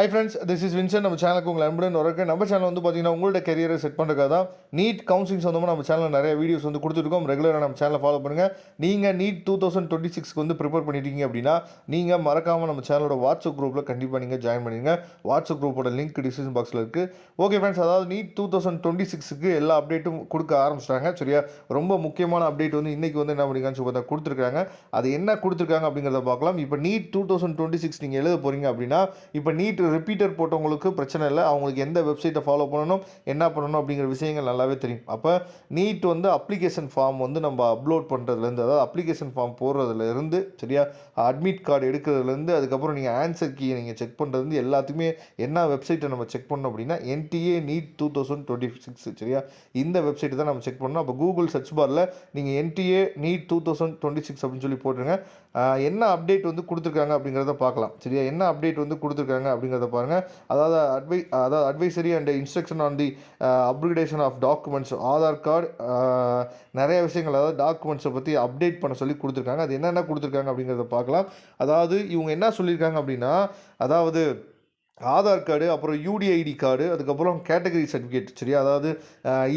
High friends, this is Vinson. நம்ம சேனலுக்கு உங்களை அன்புடன் வரக்கு. நம்ம சேனல் வந்து பார்த்தீங்கன்னா உங்களோட கரியரை செட் பண்ணுறதுக்காக தான் நீட் கவுன்சிலிங் சொந்தமாக நம்ம சேனலில் நிறைய வீடியோஸ் வந்து கொடுத்துருக்கோம். ரெகுலராக நம்ம சேனலை ஃபாலோ பண்ணுங்கள். நீங்கள் நீட் 2026க்கு வந்து ப்ரிப்பேர் பண்ணிட்டீங்க அப்படின்னா நீங்கள் மறக்காமல் நம்ம சேனலோட வாட்ஸ்அப் குரூப்பில் கண்டிப்பாக நீங்கள் ஜாயின் பண்ணிடுங்க. வாட்ஸ்அப் குரூப்போட லிங்க் டிஸ்கிரிப்ஷன் பாக்ஸில் இருக்குது. ஓகே ஃப்ரெண்ட்ஸ், அதாவது நீட் 2026க்கு எல்லா அப்டேட்டும் கொடுக்க ஆரம்பிச்சிட்டாங்க. சரியா, ரொம்ப முக்கியமான அப்டேட் வந்து இன்றைக்கி வந்து என்ன பண்ணிக்கான்னு சொல்லி பார்த்தா கொடுத்துருக்காங்க. அது என்ன கொடுத்துருக்காங்க அப்படிங்கிறத பார்க்கலாம். இப்போ நீட் 2026 நீங்கள் எழுத போகிறீங்க அப்படின்னா இப்போ நீட் ரிப்பீட்டர் போட்டவங்களுக்கு பிரச்சனை இல்லை. அவங்களுக்கு எந்த வெப்சைட்டை ஃபாலோ பண்ணணும், என்ன பண்ணணும் அப்படிங்கிற விஷயங்கள் நல்லாவே தெரியும். அப்போ நீட் வந்து அப்ளிகேஷன் ஃபார்ம் வந்து நம்ம அப்லோட் பண்ணுறதுலேருந்து, அதாவது அப்ளிகேஷன் ஃபார்ம் போடுறதுலேருந்து, சரியா, அட்மிட் கார்டு எடுக்கிறதுலேருந்து, அதுக்கப்புறம் நீங்கள் ஆன்சர் கீயை நீங்கள் செக் பண்ணுறதுலேருந்து எல்லாத்துக்குமே என்ன வெப்சைட்டை நம்ம செக் பண்ணணும் அப்படின்னா NTA NEET 2026. சரியா, இந்த வெப்சைட்டை தான் நம்ம செக் பண்ணணும். அப்போ கூகுள் சர்ச் பாரில் நீங்கள் NTA NEET 2026 அப்படின்னு சொல்லி போட்டுருங்க. என்ன அப்டேட் வந்து கொடுத்துருக்காங்க அப்படிங்கிறத பார்க்கலாம். சரியா, என்ன அப்டேட் வந்து கொடுத்துருக்காங்க அப்படிங்கிறத பாருங்கள். அதாவது advisory and instruction on the upgradation of documents, Aadhaar card, நிறைய விஷயங்கள், அதாவது டாக்குமெண்ட்ஸை பற்றி அப்டேட் பண்ண சொல்லி கொடுத்துருக்காங்க. அது என்னென்ன கொடுத்துருக்காங்க அப்படிங்கிறத பார்க்கலாம். அதாவது இவங்க என்ன சொல்லியிருக்காங்க அப்படின்னா, அதாவது ஆதார் கார்டு, அப்புறம் UDID கார்டு, அதுக்கப்புறம் கேட்டகரி சர்டிஃபிகேட். சரியா, அதாவது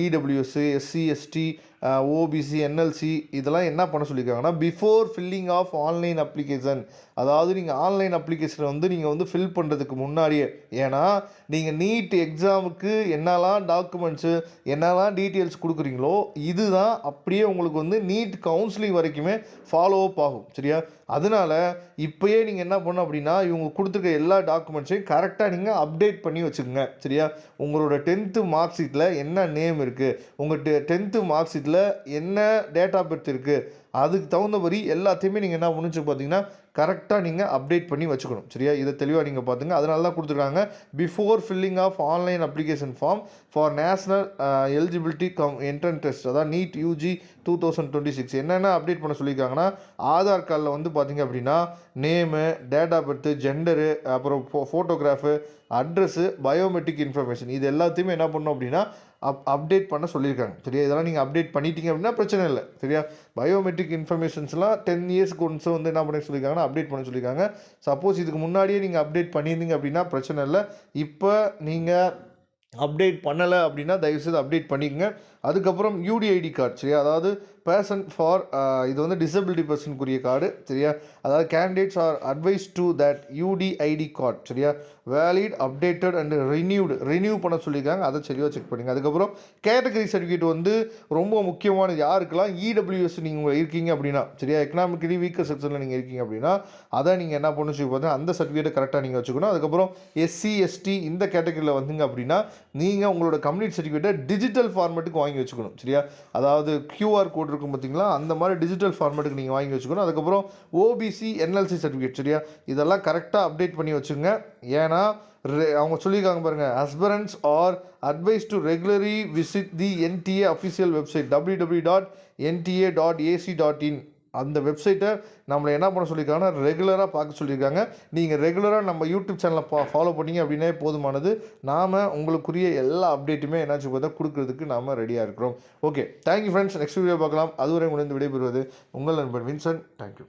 EWS, SC ST, OBC, NLC இதெல்லாம் என்ன பண்ண சொல்லியிருக்காங்கன்னா before filling of online application. அதாவது நீங்கள் ஆன்லைன் அப்ளிகேஷனை வந்து நீங்கள் வந்து ஃபில் பண்ணுறதுக்கு முன்னாடியே, ஏன்னா நீங்கள் நீட் எக்ஸாமுக்கு என்னெல்லாம் டாக்குமெண்ட்ஸு, என்னெல்லாம் டீட்டெயில்ஸ் கொடுக்குறீங்களோ இதுதான் அப்படியே உங்களுக்கு வந்து நீட் கவுன்சிலிங் வரைக்குமே ஃபாலோ அப் ஆகும். சரியா, அதனால் இப்போயே நீங்கள் என்ன பண்ணணும் அப்படின்னா இவங்க கொடுத்துருக்க எல்லா டாக்குமெண்ட்ஸையும் கரெக்டாக நீங்கள் அப்டேட் பண்ணி வச்சுக்கோங்க. சரியா, உங்களோட 10th மார்க் ஷீட்டில் என்ன நேம் இருக்குது, உங்கள் 10th மார்க் ஷீட்டில் என்ன டேட் ஆஃப் பர்த் இருக்குது, அதுக்கு தகுந்தபடி எல்லாத்தையுமே நீங்கள் என்ன முடிச்சு பார்த்தீங்கன்னா கரெக்டாக நீங்கள் அப்டேட் பண்ணி வச்சுக்கணும். சரியா, இதை தெளிவாக நீங்கள் பார்த்துங்க. அதனால தான் கொடுத்துருக்காங்க before filling of online application form for national eligibility entrance test, அதாவது நீட் UG 2026 என்னென்ன அப்டேட் பண்ண சொல்லியிருக்காங்கன்னா ஆதார் கார்டில் வந்து பார்த்தீங்க அப்படின்னா name, date of birth, gender, அப்புறம் ஃபோட்டோகிராஃபு, அட்ரஸ்ஸு, பயோமெட்ரிக் இன்ஃபர்மேஷன், இது எல்லாத்தையுமே என்ன பண்ணணும் அப்படின்னா அப்டேட் பண்ண சொல்லியிருக்காங்க. சரியா, இதெல்லாம் நீங்கள் அப்டேட் பண்ணிட்டீங்க அப்படின்னா பிரச்சனை இல்லை. சரியா, பயோமெட்ரிக் இன்ஃபர்மேஷன்ஸ்லாம் 10 இயர்ஸ்க்கு ஒன்ஸ் வந்து என்ன பண்ண சொல்லியிருக்காங்கன்னா அப்டேட் பண்ண சொல்லியிருக்காங்க. சப்போஸ் இதுக்கு முன்னாடியே நீங்கள் அப்டேட் பண்ணியிருந்தீங்க அப்படின்னா பிரச்சனை இல்லை. இப்போ நீங்கள் அப்டேட் பண்ணலை அப்படின்னா தயவுசெய்து அப்டேட் பண்ணிக்கங்க. அதுக்கப்புறம் UDID கார்டு. சரியா, அதாவது பர்சன் ஃபார் இது வந்து டிசபிலிட்டி பர்சனுக்குரிய கார்டு. சரியா, அதாவது candidates R advised to that UDID card. சரியா, வேலிட், அப்டேட்டட் அண்ட் ரினியூ பண்ண சொல்லியிருக்காங்க. அதை சரியாக செக் பண்ணுங்கள். அதுக்கப்புறம் கேட்டகரி சர்டிஃபிகேட் வந்து ரொம்ப முக்கியமானது. யாருக்கெல்லாம் EWS நீங்கள் இருக்கீங்க அப்படின்னா, சரியா, எக்கனாமிக்கலி வீக்கர் செக்ஷனில் நீங்கள் இருக்கீங்க அப்படின்னா அதை நீங்கள் என்ன பண்ணு சொல்லி பார்த்தீங்கன்னா அந்த சர்டிஃபிகேட்டை கரெக்டாக நீங்கள் வச்சுக்கணும். அதுக்கப்புறம் SC ST இந்த கேட்டகரியில் வந்தீங்க அப்படின்னா நீங்கள் உங்களோட கம்யூனிட்டி சர்டிஃபிகேட்டை டிஜிட்டல் ஃபார்மேட்டுக்கு வாங்கி வச்சுக்கணும். சரியா, அதாவது QR கோட் இருக்கும் பார்த்தீங்களா, அந்த மாதிரி டிஜிட்டல் ஃபார்மேட்டுக்கு நீங்கள் வாங்கி வச்சுக்கணும். அதுக்கப்புறம் OBC NLC சர்டிஃபிகேட். சரியா, இதெல்லாம் கரெக்டாக அப்டேட் பண்ணி வச்சுங்க. ஏன்னா அவங்க சொல்லியிருக்காங்க பாருங்கள், aspirants are advised to regularly visit the NTA official website www.nta.ac.in. அந்த வெப்சைட்டை நம்மளை என்ன பண்ண சொல்லியிருக்காங்கன்னா ரெகுலராக பார்க்க சொல்லியிருக்காங்க. நீங்கள் ரெகுலராக நம்ம யூடியூப் சேனலை ஃபாலோ பண்ணிங்க அப்படின்னே போதுமானது. நாம் உங்களுக்குரிய எல்லா அப்டேட்டுமே என்னாச்சு பார்த்தா கொடுக்குறதுக்கு நாம் ரெடியாக இருக்கிறோம். Okay, thank you friends. Next video பார்க்கலாம். அதுவரை முடிந்து விடைபெறுவது உங்கள் நண்பன் வின்சன். தேங்க்யூ.